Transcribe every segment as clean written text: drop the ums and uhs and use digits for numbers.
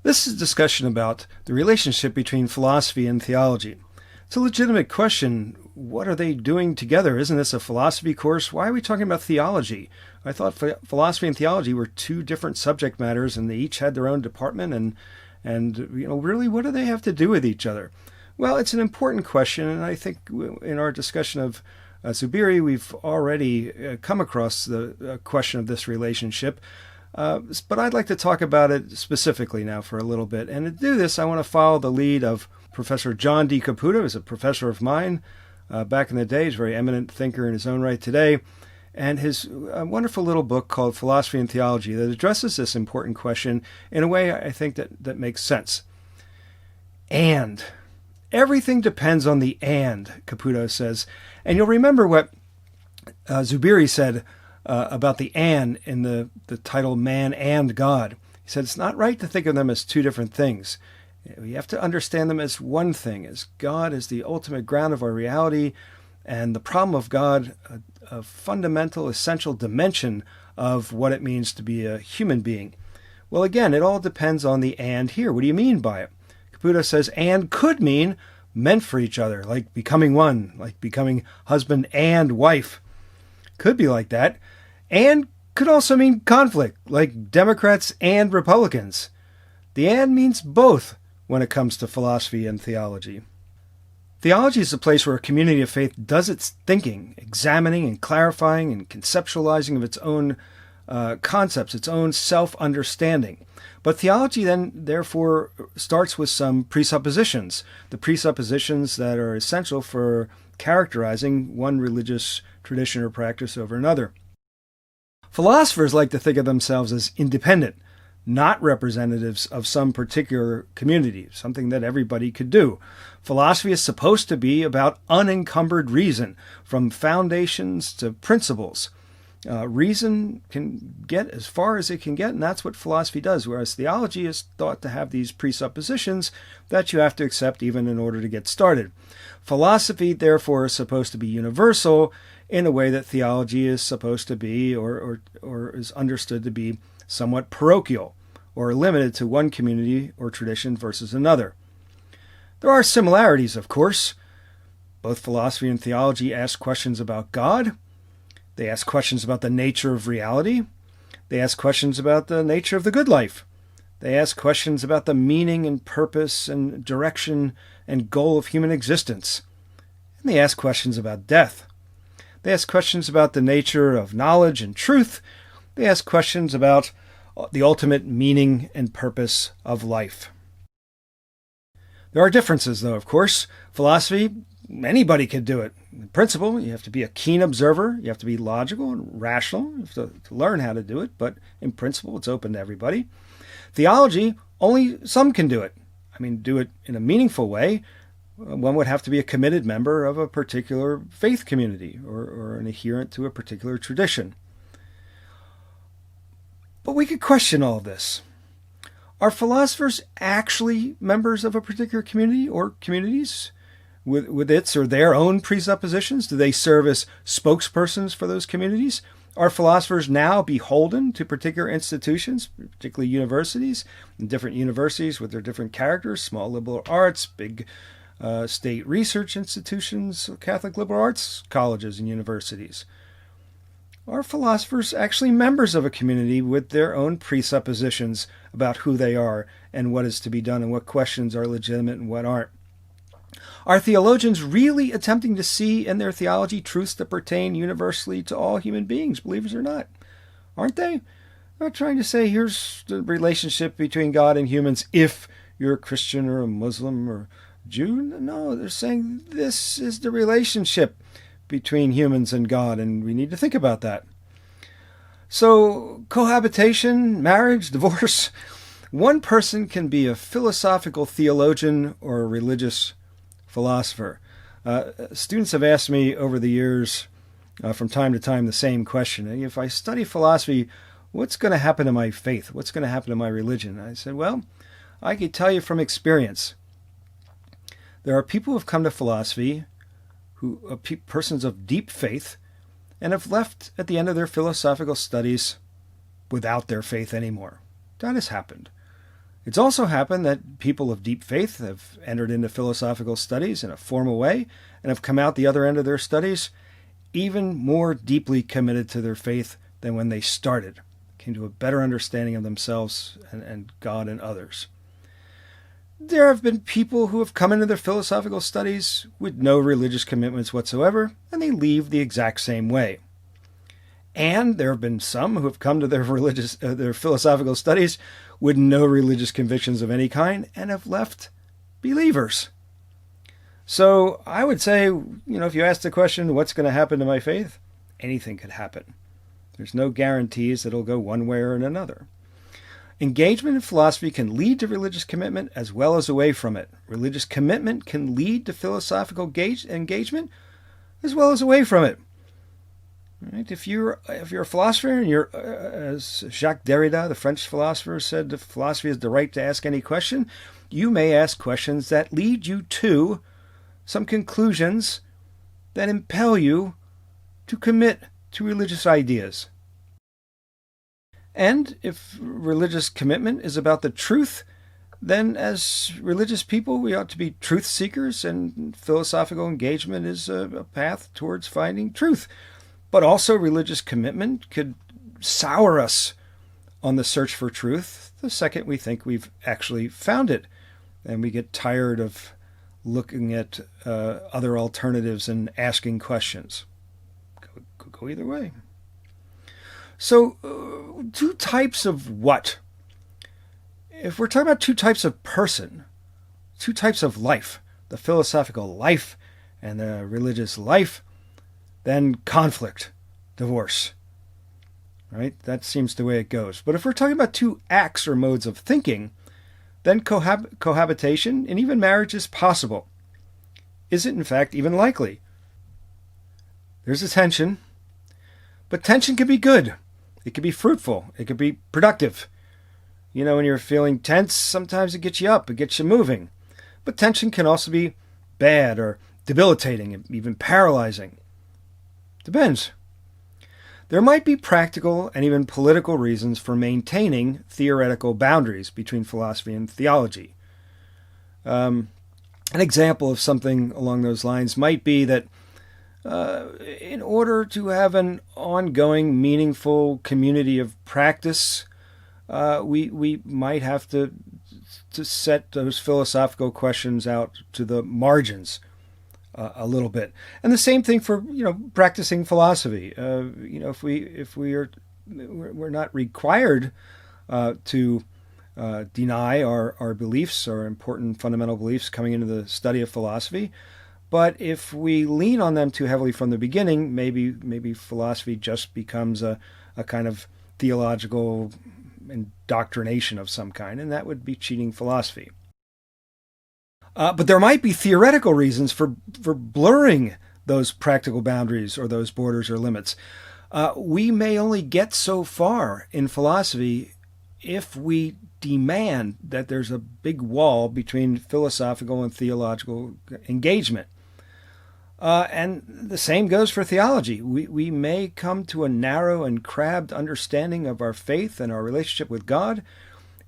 This is a discussion about the relationship between philosophy and theology. It's a legitimate question. What are they doing together? Isn't this a philosophy course? Why are we talking about theology? I thought philosophy and theology were two different subject matters, and they each had their own department. And really, what do they have to do with each other? Well, it's an important question, and I think in our discussion of Zubiri, we've already come across the question of this relationship. But I'd like to talk about it specifically now for a little bit. And to do this, I want to follow the lead of Professor John D. Caputo, who's a professor of mine back in the day. He's a very eminent thinker in his own right today. And his wonderful little book called Philosophy and Theology that addresses this important question in a way I think that makes sense. And everything depends on the and, Caputo says. And you'll remember what Zubiri said about the and in the title Man and God. He said it's not right to think of them as two different things. We have to understand them as one thing, as God is the ultimate ground of our reality, and the problem of God, a fundamental, essential dimension of what it means to be a human being. Well, again, it all depends on the and here. What do you mean by it? Caputo says and could mean meant for each other, like becoming one, like becoming husband and wife. Could be like that. And could also mean conflict, like Democrats and Republicans. The and means both when it comes to philosophy and theology. Theology is a place where a community of faith does its thinking, examining and clarifying and conceptualizing of its own concepts, its own self-understanding. But theology then, therefore, starts with some presuppositions, the presuppositions that are essential for characterizing one religious tradition or practice over another. Philosophers like to think of themselves as independent, not representatives of some particular community, something that everybody could do. Philosophy is supposed to be about unencumbered reason, from foundations to principles. Reason can get as far as it can get, and that's what philosophy does, whereas theology is thought to have these presuppositions that you have to accept even in order to get started. Philosophy, therefore, is supposed to be universal in a way that theology is supposed to be or is understood to be somewhat parochial or limited to one community or tradition versus another. There are similarities, of course. Both philosophy and theology ask questions about God. They ask questions about the nature of reality. They ask questions about the nature of the good life. They ask questions about the meaning and purpose and direction and goal of human existence. And they ask questions about death. They ask questions about the nature of knowledge and truth. They ask questions about the ultimate meaning and purpose of life. There are differences, though, of course. Philosophy, anybody can do it. In principle, you have to be a keen observer. You have to be logical and rational. You have to learn how to do it, but in principle, it's open to everybody. Theology, only some can do it. Do it in a meaningful way. One would have to be a committed member of a particular faith community or an adherent to a particular tradition. But we could question all this. Are philosophers actually members of a particular community or communities with its or their own presuppositions? Do they serve as spokespersons for those communities? Are philosophers now beholden to particular institutions, particularly universities, and different universities with their different characters, small liberal arts, big state research institutions, Catholic liberal arts colleges and universities? Are philosophers actually members of a community with their own presuppositions about who they are and what is to be done and what questions are legitimate and what aren't? Are theologians really attempting to see in their theology truths that pertain universally to all human beings, believers or not? Aren't they? They're not trying to say, here's the relationship between God and humans if you're a Christian or a Muslim or Jew. No, they're saying this is the relationship between humans and God, and we need to think about that. So, cohabitation, marriage, divorce. One person can be a philosophical theologian or a religious philosopher. Students have asked me over the years, from time to time, the same question. If I study philosophy, what's going to happen to my faith? What's going to happen to my religion? I said, well, I can tell you from experience. There are people who have come to philosophy, persons of deep faith, and have left at the end of their philosophical studies without their faith anymore. That has happened. It's also happened that people of deep faith have entered into philosophical studies in a formal way and have come out the other end of their studies even more deeply committed to their faith than when they started, came to a better understanding of themselves and God and others. There have been people who have come into their philosophical studies with no religious commitments whatsoever, and they leave the exact same way. And there have been some who have come to their philosophical studies with no religious convictions of any kind and have left believers. So I would say, if you ask the question, what's going to happen to my faith? Anything could happen. There's no guarantees that it'll go one way or another. Engagement in philosophy can lead to religious commitment as well as away from it. Religious commitment can lead to philosophical engagement as well as away from it. Right? If you're a philosopher and you're, as Jacques Derrida, the French philosopher, said, the philosophy has the right to ask any question, you may ask questions that lead you to some conclusions that impel you to commit to religious ideas. And if religious commitment is about the truth, then as religious people, we ought to be truth seekers, and philosophical engagement is a path towards finding truth. But also religious commitment could sour us on the search for truth the second we think we've actually found it, and we get tired of looking at other alternatives and asking questions. Could go either way. So, two types of what? If we're talking about two types of person, two types of life, the philosophical life and the religious life, then conflict, divorce. Right? That seems the way it goes. But if we're talking about two acts or modes of thinking, then cohabitation and even marriage is possible. Is it, in fact, even likely? There's a tension, but tension can be good. It can be fruitful. It can be productive. When you're feeling tense, sometimes it gets you up, it gets you moving. But tension can also be bad or debilitating, even paralyzing. Depends. There might be practical and even political reasons for maintaining theoretical boundaries between philosophy and theology. An example of something along those lines might be that in order to have an ongoing, meaningful community of practice, we might have to set those philosophical questions out to the margins a little bit. And the same thing for practicing philosophy. If we're not required to deny our beliefs, our important fundamental beliefs coming into the study of philosophy. But if we lean on them too heavily from the beginning, maybe philosophy just becomes a kind of theological indoctrination of some kind, and that would be cheating philosophy. But there might be theoretical reasons for blurring those practical boundaries or those borders or limits. We may only get so far in philosophy if we demand that there's a big wall between philosophical and theological engagement. And the same goes for theology. We may come to a narrow and crabbed understanding of our faith and our relationship with God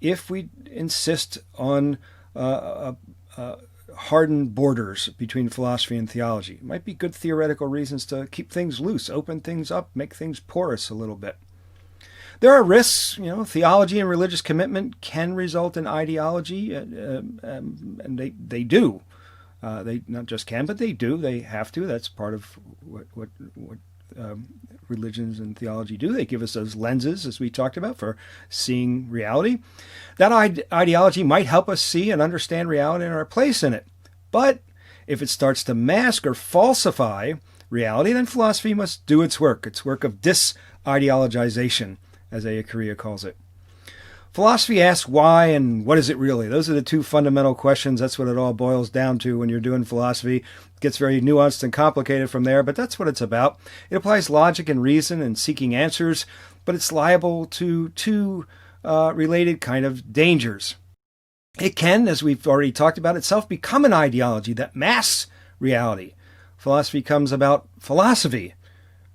if we insist on hardened borders between philosophy and theology. It might be good theoretical reasons to keep things loose, open things up, make things porous a little bit. There are risks. Theology and religious commitment can result in ideology, and they do. They not just can, but they do. They have to. That's part of what religions and theology do. They give us those lenses, as we talked about, for seeing reality. That ideology might help us see and understand reality and our place in it. But if it starts to mask or falsify reality, then philosophy must do its work of disideologization, as A. Correa calls it. Philosophy asks why and what is it really? Those are the two fundamental questions. That's what it all boils down to when you're doing philosophy. It gets very nuanced and complicated from there, but that's what it's about. It applies logic and reason and seeking answers, but it's liable to two related kind of dangers. It can, as we've already talked about, itself become an ideology that masks reality. Philosophy becomes about philosophy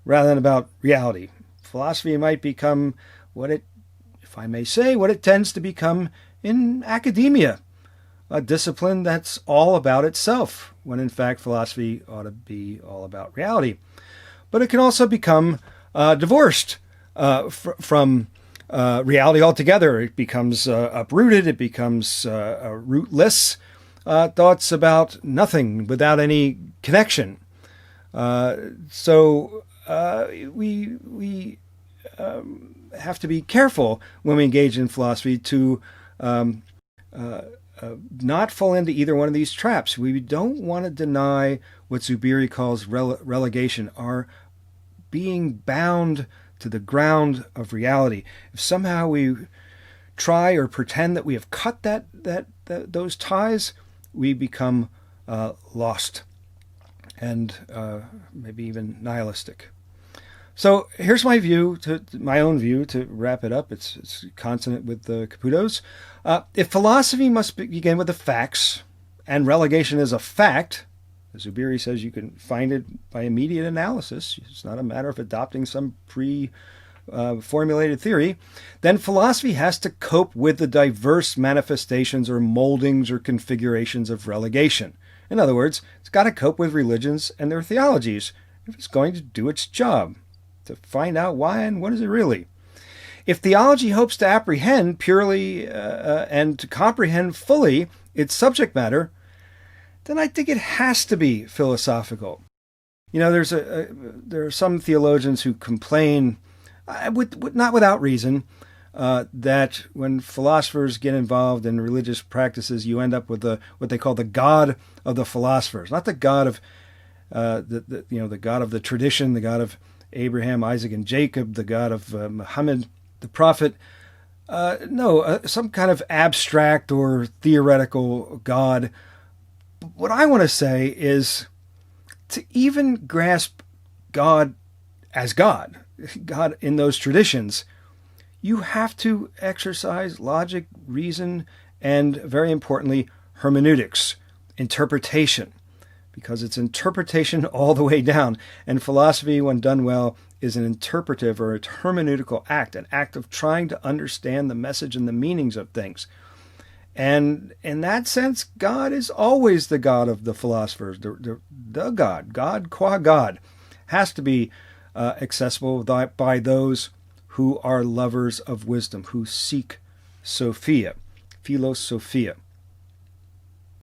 rather than about reality. Philosophy might become what it tends to become in academia, a discipline that's all about itself, when in fact philosophy ought to be all about reality. But it can also become divorced from reality altogether. It becomes uprooted. It becomes rootless. Thoughts about nothing without any connection. So we have to be careful when we engage in philosophy to not fall into either one of these traps. We don't want to deny what Zubiri calls relegation, our being bound to the ground of reality. If somehow we try or pretend that we have cut those ties, we become lost and maybe even nihilistic. So here's my view, my own view, to wrap it up. It's consonant with Caputo's. If philosophy must begin with the facts, and relegation is a fact, as Zubiri says, you can find it by immediate analysis. It's not a matter of adopting some pre-formulated theory. Then philosophy has to cope with the diverse manifestations or moldings or configurations of relegation. In other words, it's got to cope with religions and their theologies if it's going to do its job, to find out why and what is it really. If theology hopes to apprehend purely and to comprehend fully its subject matter, then I think it has to be philosophical. You know, there are some theologians who complain, not without reason, that when philosophers get involved in religious practices, you end up with what they call the God of the philosophers, not the God of the God of the tradition, the God of Abraham, Isaac, and Jacob, the God of Muhammad, the prophet. Some kind of abstract or theoretical God. What I want to say is to even grasp God as God in those traditions, you have to exercise logic, reason, and very importantly, hermeneutics, interpretation, because it's interpretation all the way down. And philosophy, when done well, is an interpretive or a hermeneutical act, an act of trying to understand the message and the meanings of things. And in that sense, God is always the God of the philosophers. The God qua God, has to be accessible by those who are lovers of wisdom, who seek Sophia, philosophia.